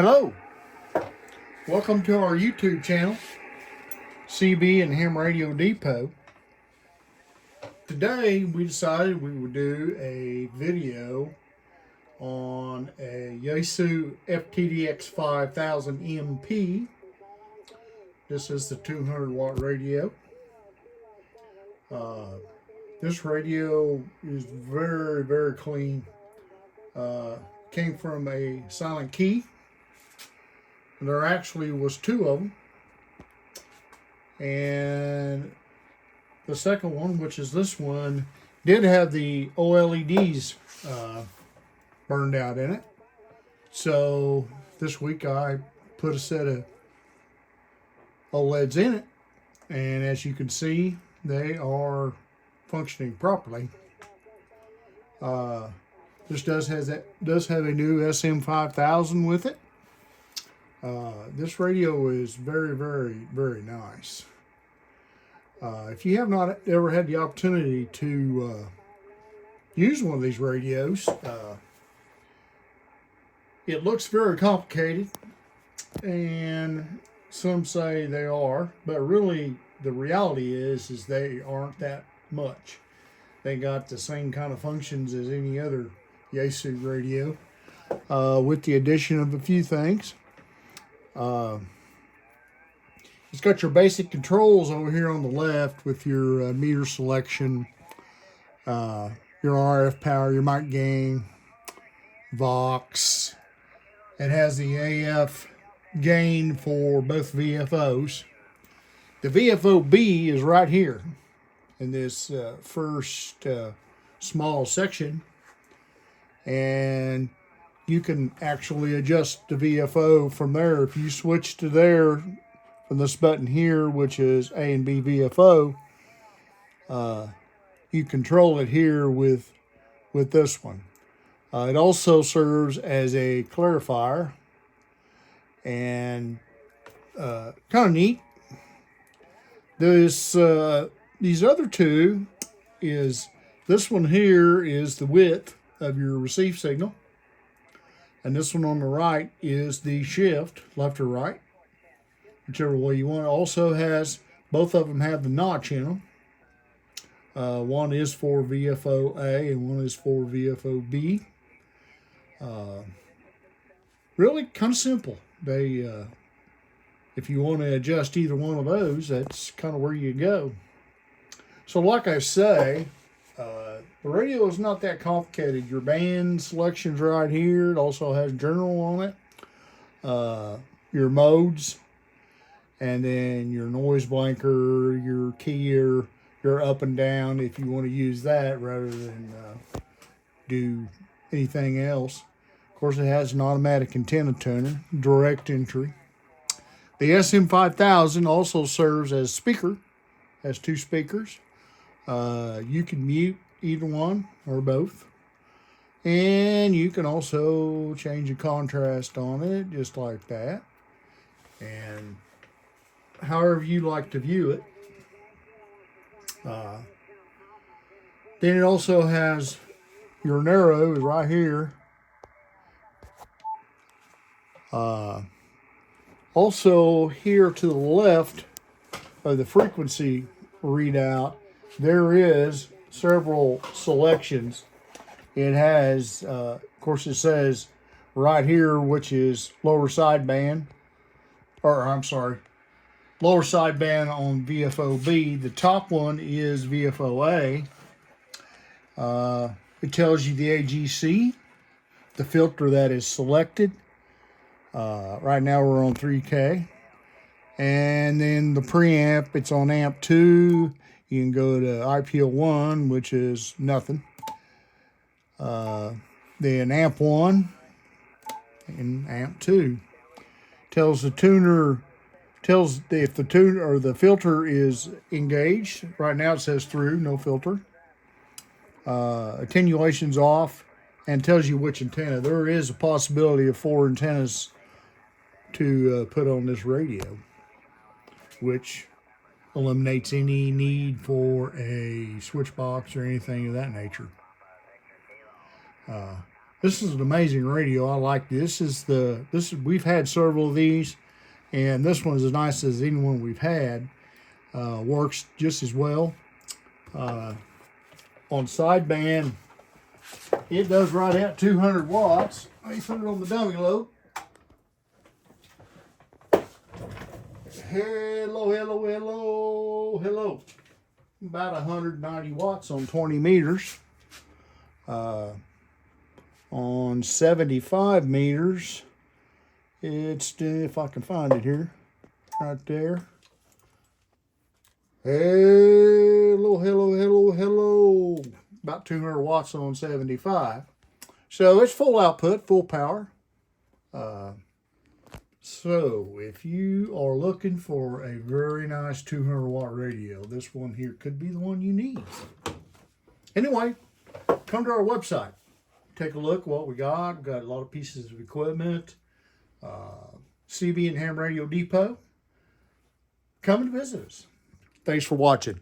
Hello, welcome to our YouTube channel, CB and Ham Radio Depot. Today we decided we would do a video on a Yaesu FTDX5000mp. This is the 200 watt radio. This radio is very clean. Came from a silent key. There actually was two of them, and the second one, which is this one, did have the OLEDs burned out in it. So this week I put a set of OLEDs in it, and as you can see, they are functioning properly. This does have a new SM5000 with it. This radio is very nice. If you have not ever had the opportunity to use one of these radios, it looks very complicated, and some say they are, but really the reality is they aren't that much. They got the same kind of functions as any other Yaesu radio, with the addition of a few things. It's got your basic controls over here on the left with your meter selection, your RF power, your mic gain, Vox. It has the AF gain for both VFOs. The VFO-B is right here in this first small section, and you can actually adjust the VFO from there. If you switch to there from this button here, which is A and B VFO, you control it here with this one. It also serves as a clarifier, and kind of neat. These other two is, this one here is the width of your receive signal, and this one on the right is the shift, left or right, whichever way you want. It also has, both of them have the notch in them. One is for VFO-A and one is for VFO-B. Really kind of simple. They, if you want to adjust either one of those, that's kind of where you go. So like I say, the radio is not that complicated. Your band selection's right here. It also has journal on it. Your modes, and then your noise blanker, your keyer, your up and down if you want to use that rather than do anything else. Of course, it has an automatic antenna tuner, direct entry. The SM5000 also serves as speaker, has two speakers. You can mute either one or both, and you can also change the contrast on it just like that, and however you like to view it. Then it also has your narrow is right here. Also here to the left of the frequency readout, there is several selections. It has, of course, it says right here, which is lower sideband, or I'm sorry, lower sideband on VFO-B. The top one is VFO-A. It tells you the AGC, the filter that is selected. Right now we're on 3K. And then the preamp, it's on amp 2. You can go to IPO1, which is nothing. Then amp 1 and amp 2. Tells the tuner, tells if the tuner or the filter is engaged. Right now it says through, no filter. Attenuation's off, and tells you which antenna. There is a possibility of 4 antennas to put on this radio, which eliminates any need for a switch box or anything of that nature. This is an amazing radio. I like this. We've had several of these, and this one's as nice as any one we've had. Works just as well. On sideband, it does right at 200 watts. Let me put it on the dummy load. Hello, hello, hello, hello. About 190 watts on 20 meters. On 75 meters, it's, if I can find it here, right there. Hello, hello, hello, hello. About 200 watts on 75. So it's full output, full power. So if you are looking for a very nice 200 watt radio, this one here could be the one you need. Anyway, come to our website. Take a look what we got. We've got a lot of pieces of equipment. CB and Ham Radio Depot. Come and visit us. Thanks for watching.